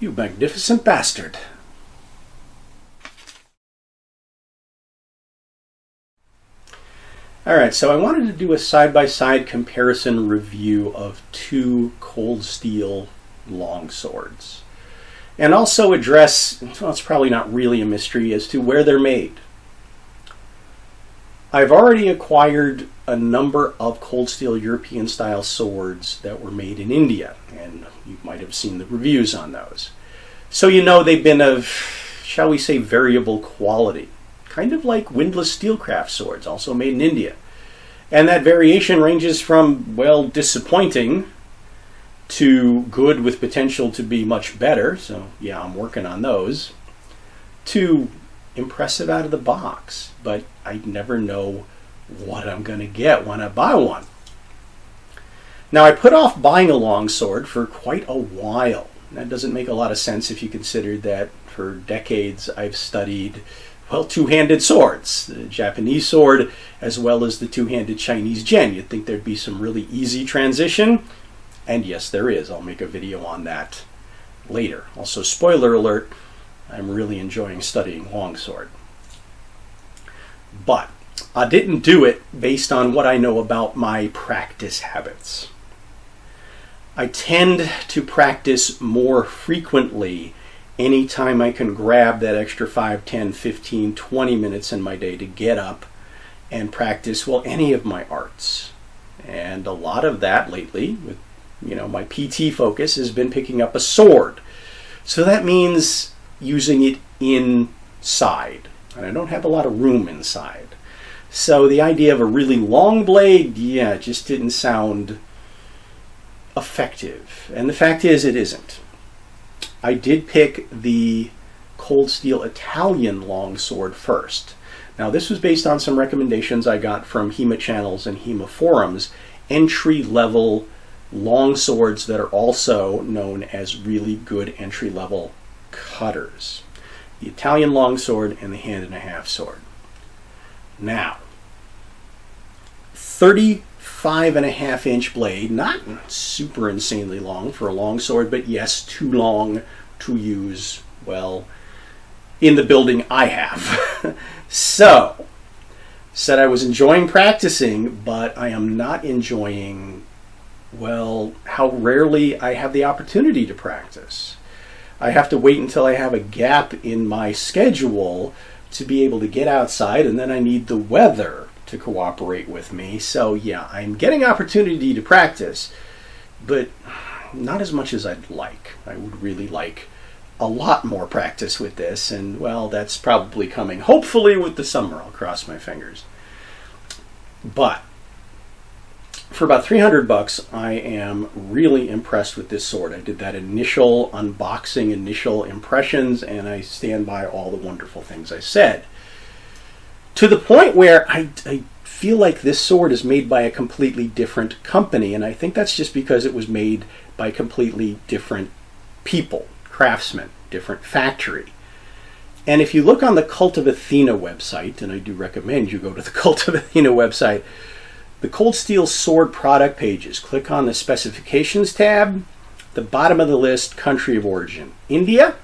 You magnificent bastard. Alright, so I wanted to do a side-by-side comparison review of two Cold Steel longswords. And also address, well, it's probably not really a mystery, as to where they're made. I've already acquired a number of Cold Steel European-style swords that were made in India, and you might have seen the reviews on those. So you know they've been of, shall we say, variable quality. Kind of like windlass steelcraft swords, also made in India. And that variation ranges from, well, disappointing to good with potential to be much better, so yeah, I'm working on those, to impressive out of the box, but I never know what I'm going to get when I buy one. Now, I put off buying a longsword for quite a while. That doesn't make a lot of sense if you consider that for decades I've studied, well, two-handed swords, the Japanese sword as well as the two-handed Chinese gen. You'd think there'd be some really easy transition, and yes, there is. I'll make a video on that later. Also, spoiler alert, I'm really enjoying studying longsword. But I didn't do it based on what I know about my practice habits. I tend to practice more frequently anytime I can grab that extra 5, 10, 15, 20 minutes in my day to get up and practice, well, any of my arts. And a lot of that lately, with my PT focus, has been picking up a sword. So that means using it inside. And I don't have a lot of room inside. So the idea of a really long blade, yeah, it just didn't sound effective. And the fact is, it isn't. I did pick the Cold Steel Italian Longsword first. Now, this was based on some recommendations I got from HEMA channels and HEMA forums, entry-level longswords that are also known as really good entry-level cutters. The Italian longsword and the hand-and-a-half sword. Now, 35.5-inch blade, not super insanely long for a longsword, but yes, too long to use, well, in the building I have. So, said I was enjoying practicing, but I am not enjoying, well, how rarely I have the opportunity to practice. I have to wait until I have a gap in my schedule to be able to get outside, and then I need the weather to cooperate with me. So yeah, I'm getting opportunity to practice, but not as much as I'd like. I would really like a lot more practice with this, and well, that's probably coming hopefully with the summer. I'll cross my fingers. But for about 300 bucks, I am really impressed with this sword. I did that initial unboxing, initial impressions, and I stand by all the wonderful things I said. To the point where I feel like this sword is made by a completely different company, and I think that's just because it was made by completely different people, craftsmen, different factory. And if you look on the Cult of Athena website, and I do recommend you go to the Cult of Athena website, the Cold Steel sword product pages, click on the specifications tab, the bottom of the list, country of origin, India,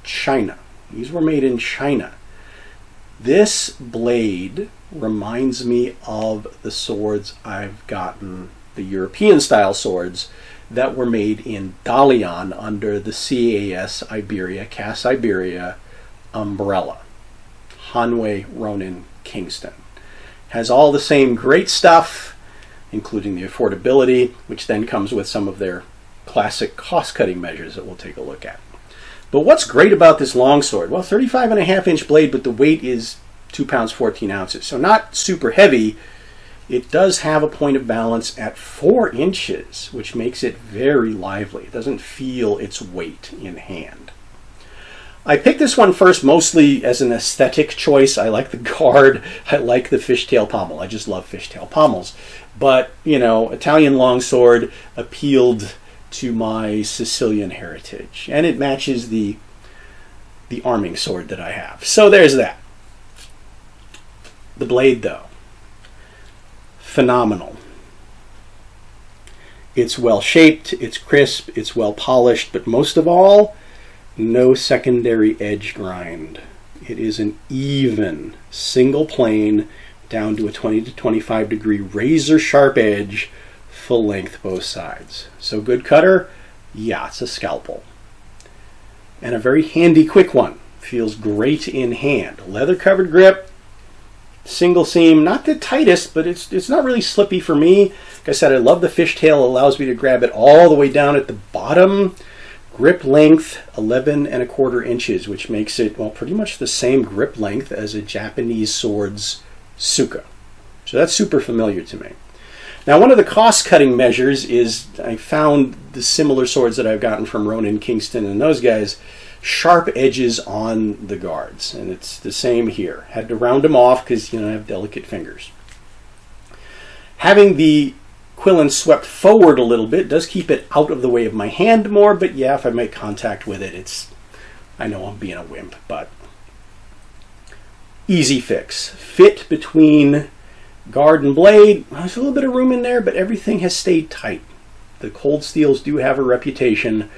China. These were made in China. This blade reminds me of the swords I've gotten, the European style swords that were made in Dalian under the CAS Iberia, CAS Iberia umbrella. Hanway, Ronin, Kingston. Has all the same great stuff, including the affordability, which then comes with some of their classic cost-cutting measures that we'll take a look at. But what's great about this longsword? Well, 35.5-inch blade, but the weight is 2 pounds 14 ounces. So not super heavy. It does have a point of balance at 4 inches, which makes it very lively. It doesn't feel its weight in hand. I picked this one first mostly as an aesthetic choice. I like the guard. I like the fishtail pommel. I just love fishtail pommels. But, Italian longsword appealed to my Sicilian heritage. And it matches the arming sword that I have. So there's that. The blade, though. Phenomenal. It's well shaped, it's crisp, it's well polished, but most of all, no secondary edge grind. It is an even single plane down to a 20 to 25 degree razor sharp edge, full length both sides. So good cutter, yeah, it's a scalpel. And a very handy quick one. Feels great in hand. Leather covered grip, single seam, not the tightest, but it's not really slippy for me. Like I said, I love the fishtail. It allows me to grab it all the way down at the bottom. Grip length 11¼ inches, which makes it, well, pretty much the same grip length as a Japanese sword's suka. So that's super familiar to me. Now, one of the cost-cutting measures is I found the similar swords that I've gotten from Ronin, Kingston, and those guys, sharp edges on the guards, and it's the same here. Had to round them off because, you know, I have delicate fingers. Having the quillin swept forward a little bit does keep it out of the way of my hand more, but yeah, if I make contact with it, I know I'm being a wimp, but easy fix. Fit between guard and blade, there's a little bit of room in there, but everything has stayed tight. The Cold Steels do have a reputation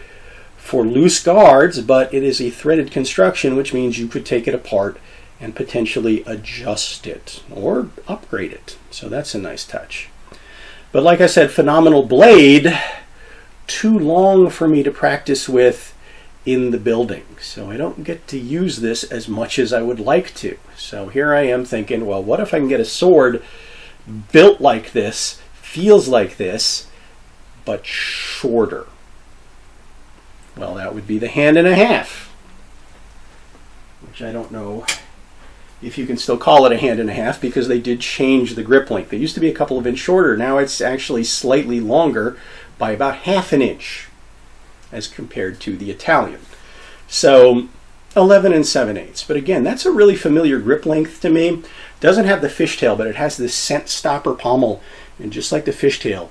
for loose guards, but it is a threaded construction, which means you could take it apart and potentially adjust it or upgrade it. So that's a nice touch. But like I said, phenomenal blade, too long for me to practice with in the building. So I don't get to use this as much as I would like to. So here I am thinking, well, what if I can get a sword built like this, feels like this, but shorter? Well, that would be the 1.5 hand, which I don't know if you can still call it a 1.5 hand because they did change the grip length. They used to be a couple of inches shorter. Now it's actually slightly longer by about 1/2 inch as compared to the Italian. So 11 7/8. But again, that's a really familiar grip length to me. Doesn't have the fishtail, but it has this scent stopper pommel. And just like the fishtail,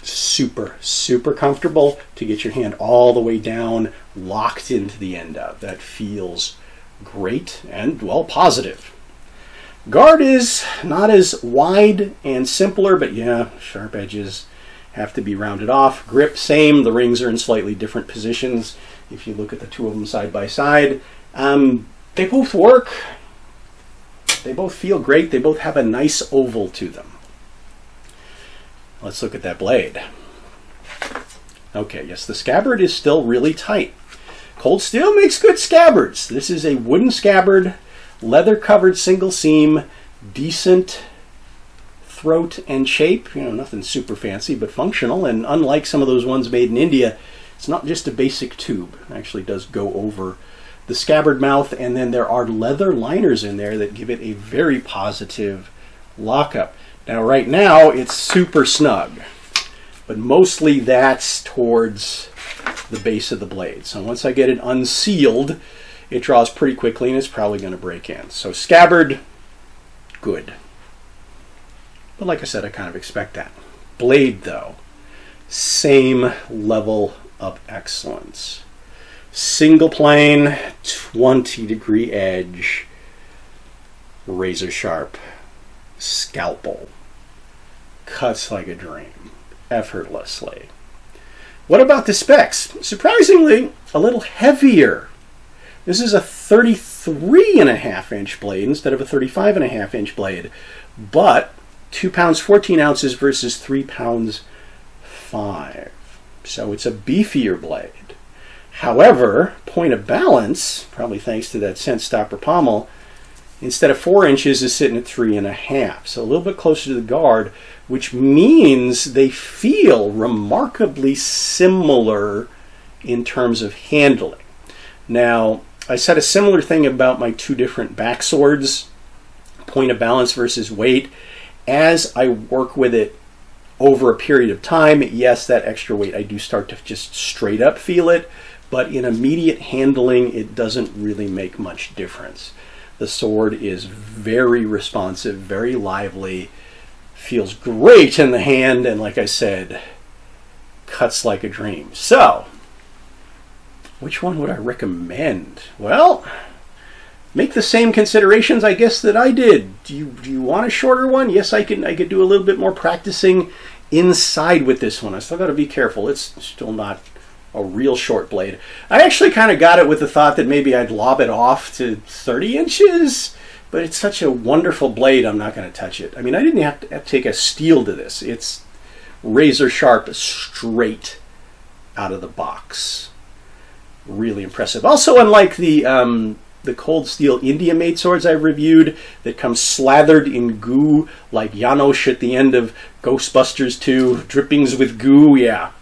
super, super comfortable to get your hand all the way down, locked into the end of. That feels great and, well, positive. Guard is not as wide and simpler, but yeah, sharp edges have to be rounded off. Grip, same. The rings are in slightly different positions. If you look at the two of them side by side, they both work. They both feel great. They both have a nice oval to them. Let's look at that blade. Okay, yes, the scabbard is still really tight. Cold Steel makes good scabbards. This is a wooden scabbard, leather-covered single seam, decent throat and shape. You know, nothing super fancy, but functional. And unlike some of those ones made in India, it's not just a basic tube. It actually does go over the scabbard mouth, and then there are leather liners in there that give it a very positive lockup. Now, right now, it's super snug, but mostly that's towards the base of the blade. So once I get it unsealed, it draws pretty quickly, and it's probably going to break in. So scabbard, good. But like I said, I kind of expect that. Blade, though, same level of excellence. Single plane, 20-degree edge, razor sharp, scalpel. Cuts like a dream, effortlessly. What about the specs? Surprisingly, a little heavier. This is a 33.5 inch blade instead of a 35.5 inch blade, but 2 pounds 14 ounces versus 3 pounds 5. So it's a beefier blade. However, point of balance, probably thanks to that scent stopper pommel, instead of 4 inches is sitting at 3.5. So a little bit closer to the guard, which means they feel remarkably similar in terms of handling. Now, I said a similar thing about my two different back swords, point of balance versus weight. As I work with it over a period of time, yes, that extra weight, I do start to just straight up feel it, but in immediate handling, it doesn't really make much difference. The sword is very responsive, very lively, feels great in the hand, and like I said, cuts like a dream. So, which one would I recommend? Well, make the same considerations, I guess, that I did. Do you want a shorter one? Yes, I could do a little bit more practicing inside with this one. I still got to be careful. It's still not a real short blade. I actually kind of got it with the thought that maybe I'd lob it off to 30 inches, but it's such a wonderful blade, I'm not going to touch it. I mean, I didn't have to take a steel to this. It's razor sharp, straight out of the box. Really impressive. Also, unlike the Cold Steel India made swords I've reviewed that come slathered in goo like Janosch at the end of Ghostbusters 2, drippings with goo, yeah.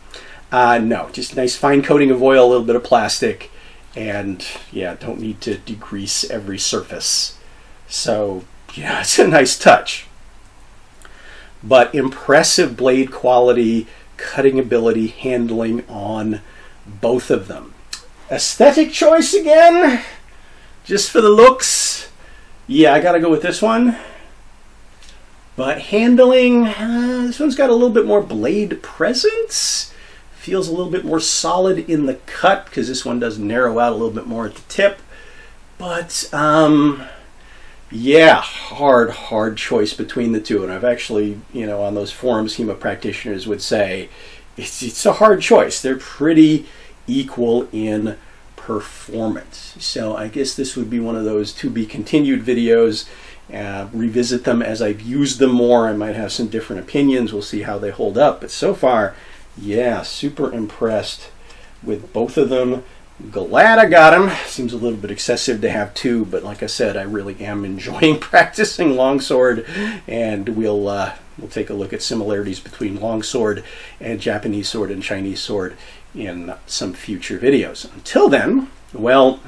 No, just nice fine coating of oil, a little bit of plastic, and yeah, don't need to degrease every surface. So yeah, it's a nice touch. But impressive blade quality, cutting ability, handling on both of them. Aesthetic choice again, just for the looks. Yeah, I gotta go with this one. But handling, this one's got a little bit more blade presence. Feels a little bit more solid in the cut because this one does narrow out a little bit more at the tip. But yeah, hard choice between the two. And I've actually, you know, on those forums, HEMA practitioners would say it's a hard choice. They're pretty equal in performance. So I guess this would be one of those to be continued videos. Revisit them as I've used them more. I might have some different opinions. We'll see how they hold up. But so far, yeah, super impressed with both of them. Glad I got them. Seems a little bit excessive to have two, but like I said, I really am enjoying practicing longsword, and we'll take a look at similarities between longsword and Japanese sword and Chinese sword in some future videos. Until then, well,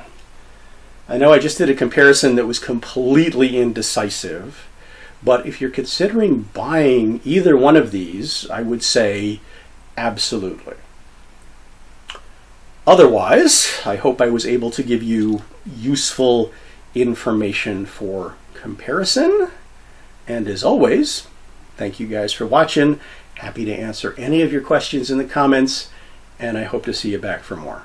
I know I just did a comparison that was completely indecisive, but if you're considering buying either one of these, I would say absolutely. Otherwise, I hope I was able to give you useful information for comparison. And as always, thank you guys for watching. Happy to answer any of your questions in the comments, and I hope to see you back for more.